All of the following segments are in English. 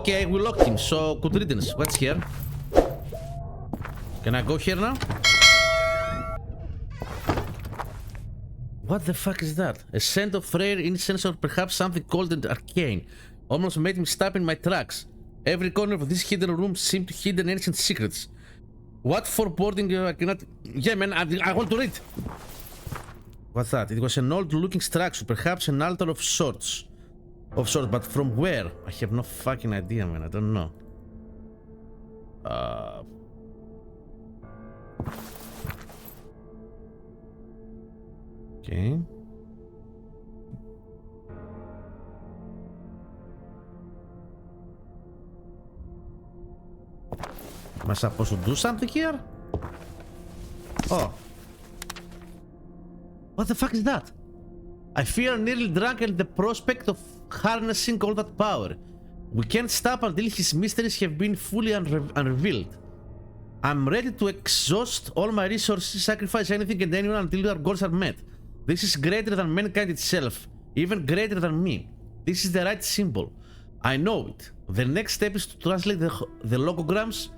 Okay, we locked him, so good riddance. What's here? Can I go here now? What the fuck is that? A scent of rare incense or perhaps something cold and arcane. Almost made me stop in my tracks. Every corner of this hidden room seemed to hide ancient secrets. What foreboding I cannot... Yeah, man, I want to read. What's that? It was an old-looking structure, perhaps an altar of sorts. But from where? I have no fucking idea, man. I don't know. Okay. Am I supposed to do something here? Oh. What the fuck is that? I feel nearly drunk at the prospect of harnessing all that power. We can't stop until his mysteries have been fully unrevealed. I'm ready to exhaust all my resources, sacrifice anything and anyone until our goals are met. This is greater than mankind itself, even greater than me. This is the right symbol. I know it. The next step is to translate the logograms,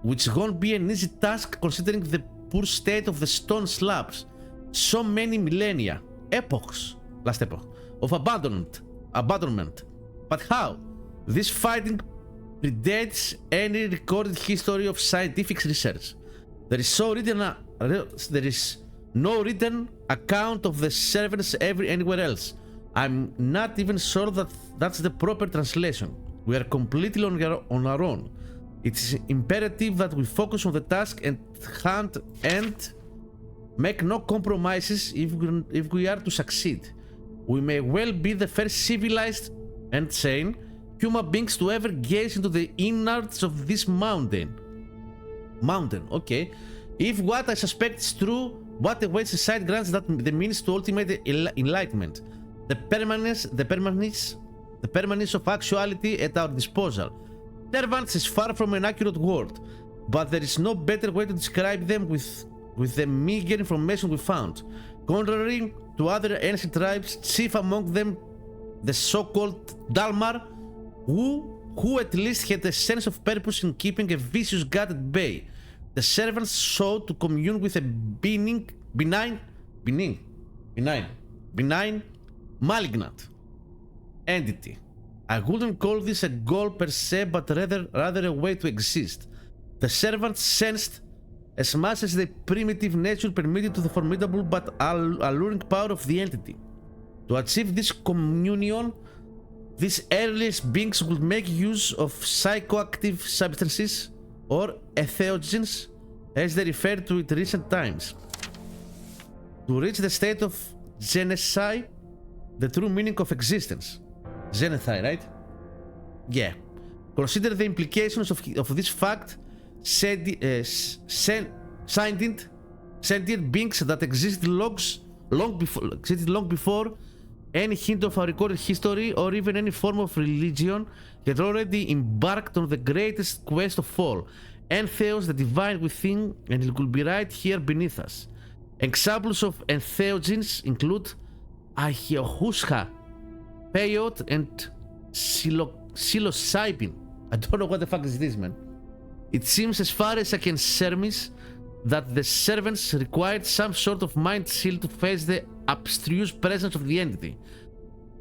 which won't be an easy task considering the poor state of the stone slabs. So many millennia, last epoch, of abandonment. But how? This fighting predates any recorded history of scientific research. There is no written account of the servants anywhere else. I'm not even sure that that's the proper translation. We are completely on our own. It's imperative that we focus on the task and hunt and make no compromises if we are to succeed. We may well be the first civilized and sane human beings to ever gaze into the innards of this mountain. Okay. If what I suspect is true, what awaits aside grants that the means to ultimate enlightenment, the permanence of actuality at our disposal. Servants is far from an accurate word, but there is no better way to describe them with the meager information we found. Contrary to other ancient tribes, chief among them the so-called Dalmar, who at least had a sense of purpose in keeping a vicious god at bay. The servants sought to commune with a benign, malignant entity. I wouldn't call this a goal per se, but rather a way to exist. The servants sensed as much as the primitive nature permitted to the formidable but alluring power of the entity. To achieve this communion, these earliest beings would make use of psychoactive substances, or entheogens, as they referred to it in recent times, to reach the state of genesi, the true meaning of existence. Genethai, right? Yeah. Consider the implications of this fact. Sentient beings that existed long before any hint of our recorded history or even any form of religion had already embarked on the greatest quest of all, Entheos, the divine within, and it will be right here beneath us. Examples of entheogens include Ahiohusha, Peyote, and psilocybin. I don't know what the fuck is this, man. It seems, as far as I can surmise, that the servants required some sort of mind shield to face the abstruse presence of the entity.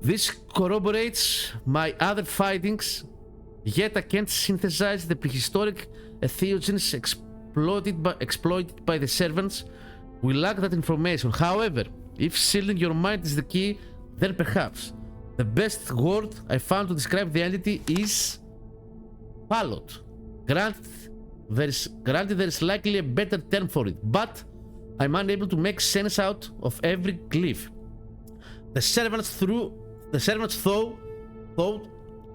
This corroborates my other findings, yet I can't synthesize the prehistoric entheogens exploited by the servants. We lack that information. However, if shielding your mind is the key, then perhaps the best word I found to describe the entity is Palot. Granted, there is likely a better term for it, but I'm unable to make sense out of every glyph. The servants thought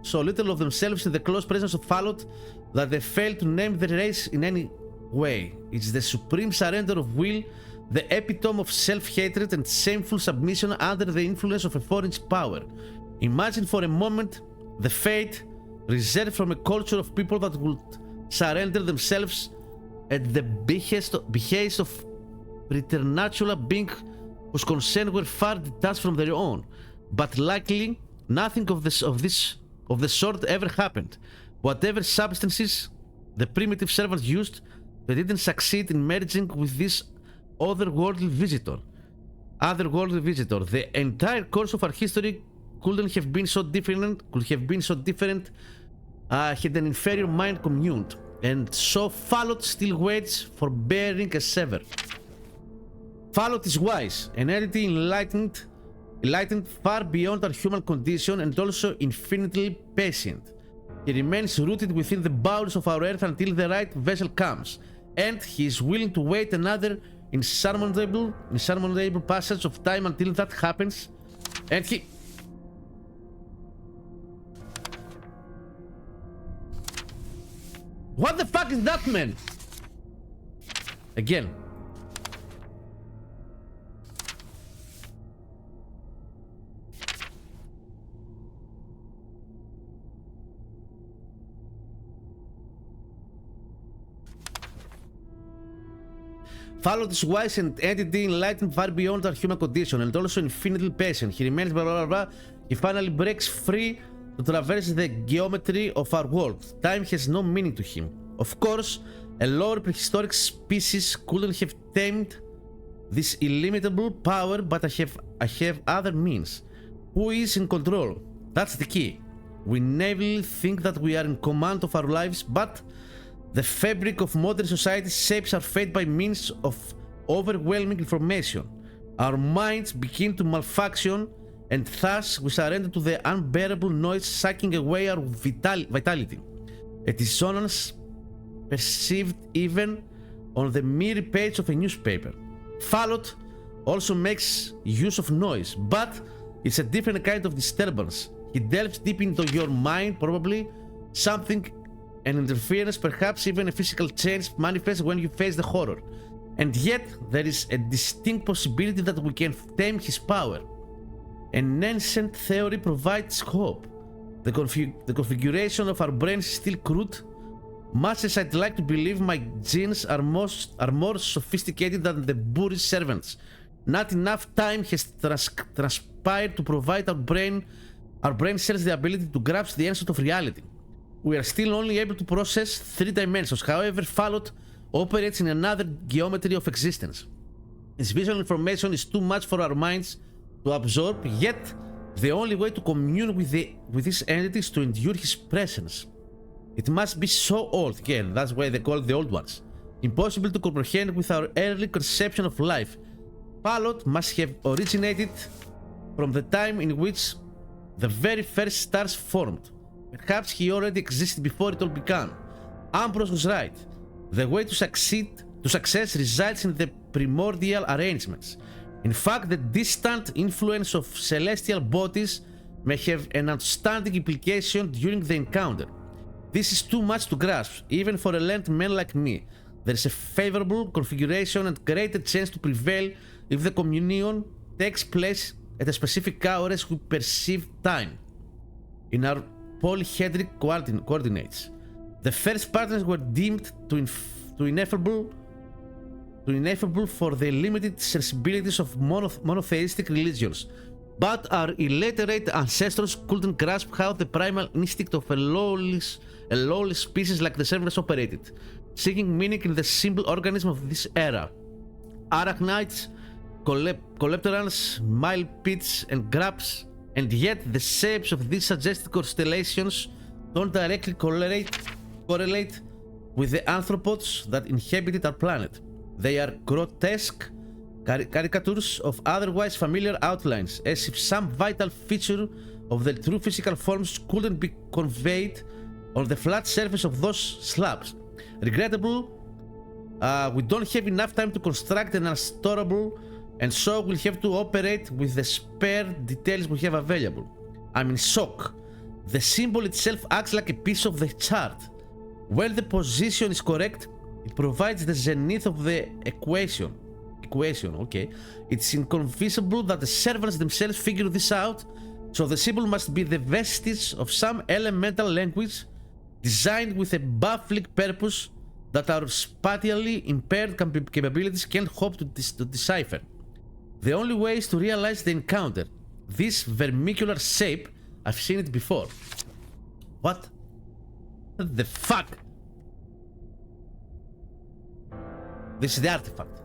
so little of themselves in the close presence of Fallout that they failed to name the race in any way. It's the supreme surrender of will, the epitome of self-hatred and shameful submission under the influence of a foreign power. Imagine for a moment the fate reserved from a culture of people that would surrender themselves at the behest of preternatural being whose concerns were far detached from their own. But likely nothing of the sort ever happened. whatever substances the primitive servants used, they didn't succeed in merging with this otherworldly visitor. The entire course of our history couldn't have been so different. Had an inferior mind communed, and so Fallout still waits for bearing a sever. Fallout is wise, an entity enlightened far beyond our human condition, and also infinitely patient. He remains rooted within the bowels of our earth until the right vessel comes, and he is willing to wait another insurmountable passage of time until that happens. And he... What the fuck is that, man? Again. Fallout is wise and entity enlightened far beyond our human condition, and also infinitely patient. He remains blah blah blah blah. He finally breaks free to traverse the geometry of our world. Time has no meaning to him. Of course, a lower prehistoric species couldn't have tamed this illimitable power, but I have other means. Who is in control? That's the key. We naively think that we are in command of our lives, but the fabric of modern society shapes our fate by means of overwhelming information. Our minds begin to malfunction, and thus we surrender to the unbearable noise sucking away our vitality. A dissonance perceived even on the mere page of a newspaper. Fallout also makes use of noise, but it's a different kind of disturbance. He delves deep into your mind, probably something. An interference, perhaps even a physical change, manifests when you face the horror. And yet, there is a distinct possibility that we can tame his power. An ancient theory provides hope. The configuration of our brains is still crude. Much as I'd like to believe my genes are more sophisticated than the bourgeois servants, not enough time has transpired to provide our brain cells the ability to grasp the essence of reality. We are still only able to process 3 dimensions. However, Fallout operates in another geometry of existence. Its visual information is too much for our minds to absorb, yet the only way to commune with this entity is to endure his presence. It must be so old, again, that's why they call it the old ones. Impossible to comprehend with our early conception of life. Fallout must have originated from the time in which the very first stars formed. Perhaps he already existed before it all began. Ambrose was right. The way to success resides in the primordial arrangements. In fact, the distant influence of celestial bodies may have an outstanding implication during the encounter. This is too much to grasp, even for a learned man like me. There is a favorable configuration and greater chance to prevail if the communion takes place at a specific hour as we perceive time. In our polyhedric coordinates. The first partners were deemed too ineffable for the limited sensibilities of monotheistic religions, but our illiterate ancestors couldn't grasp how the primal instinct of a lowly species like the servants operated, seeking meaning in the simple organism of this era. Arachnids, colepterans, millipeds, and grubs. And yet, the shapes of these suggested constellations don't directly correlate with the arthropods that inhabited our planet. They are grotesque caricatures of otherwise familiar outlines, as if some vital feature of their true physical forms couldn't be conveyed on the flat surface of those slabs. Regrettable, we don't have enough time to construct an unstoreable, and so we'll have to operate with the spare details we have available. I'm in shock. The symbol itself acts like a piece of the chart. When the position is correct, it provides the zenith of the equation. Okay. It's inconceivable that the servants themselves figured this out, so the symbol must be the vestige of some elemental language designed with a baffling purpose that our spatially impaired capabilities can't hope to decipher. The only way is to realize the encounter. This vermicular shape, I've seen it before. What? What the fuck? This is the artifact.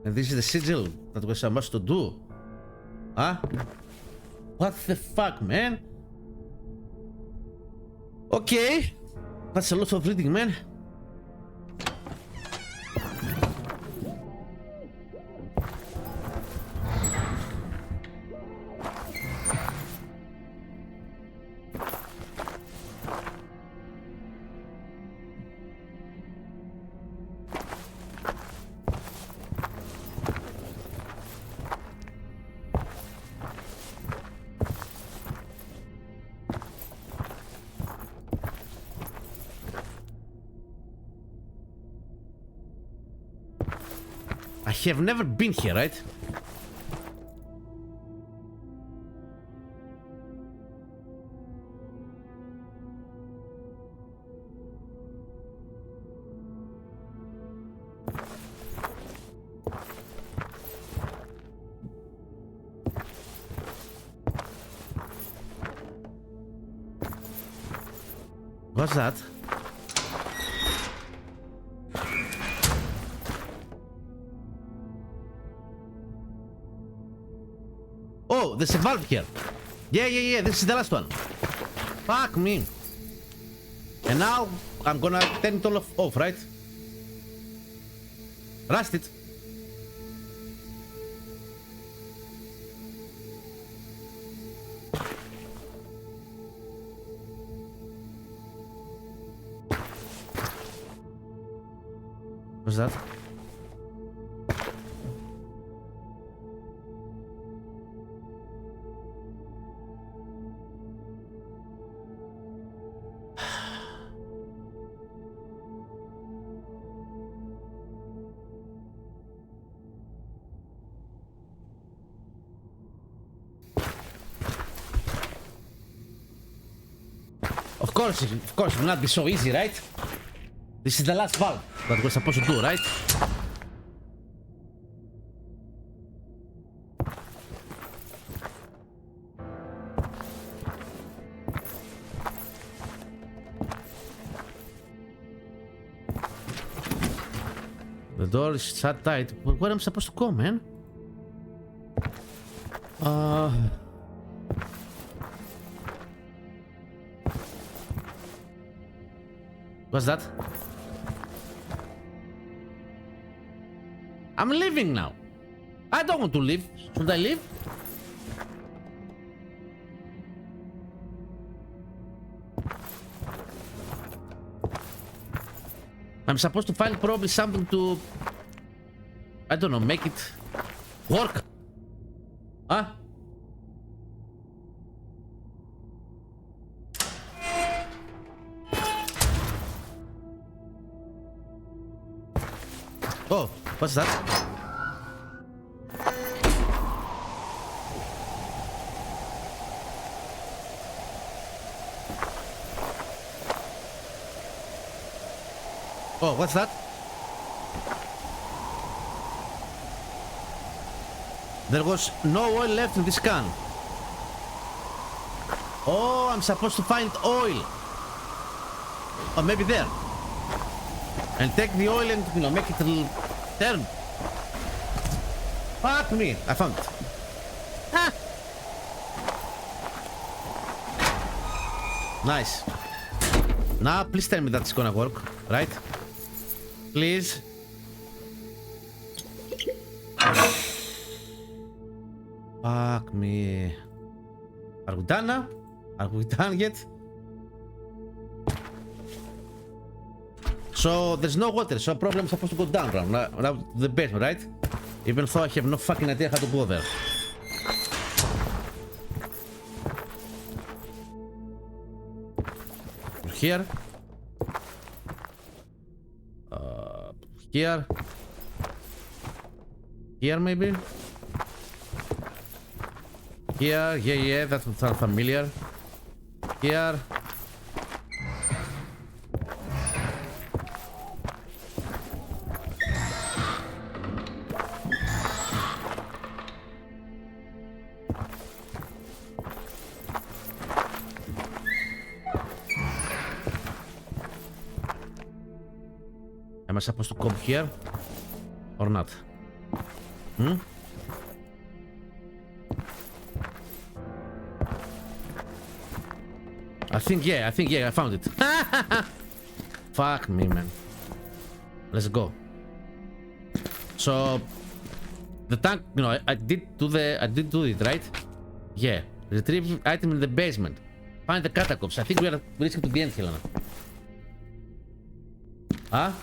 And this is the sigil that we're supposed to do. Huh? What the fuck, man? Okay. That's a lot of reading, man. I have never been here, right? What's that? Oh, there's a valve here. Yeah, this is the last one. Fuck me. And now I'm gonna turn it all off, right? Rust it. What's that? Of course, it will not be so easy, right? This is the last valve that we're supposed to do, right? The door is shut tight. Where am I supposed to go, man? What's that? I'm leaving now. I don't want to leave. Should I leave? I'm supposed to find probably something to, I don't know, make it work. Huh? Oh, what's that? Oh, what's that? There was no oil left in this can. Oh, I'm supposed to find oil. Or maybe there. And take the oil and, you know, make it turn. Fuck me. I found it. Ah. Nice. Now, please tell me that's gonna work, right? Please. Fuck me. Are we done now? Are we done yet? So there's no water, so probably I'm supposed to go down now to the basement, right? Even though I have no fucking idea how to go there. Here. Here. Here maybe? Here, yeah, that would sound familiar. Here. Am I supposed to come here? Or not? Hmm? I think yeah, I found it. Fuck me, man. Let's go. So the tank, you know, I did do it, right? Yeah. Retrieve item in the basement. Find the catacombs. I think we are reaching to the end, Helena. Huh?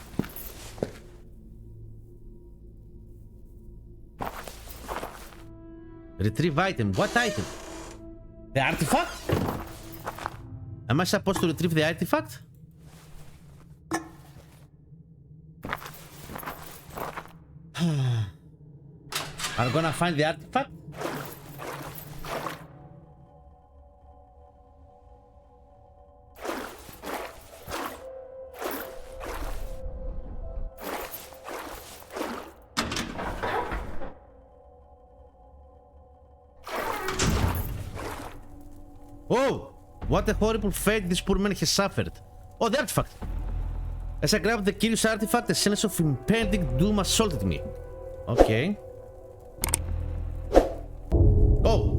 Retrieve item. What item? The artifact? Am I supposed to retrieve the artifact? I'm gonna find the artifact? Oh! What a horrible fate this poor man has suffered. Oh, the artifact! As I grabbed the curious artifact, a sense of impending doom assaulted me. Okay. Oh!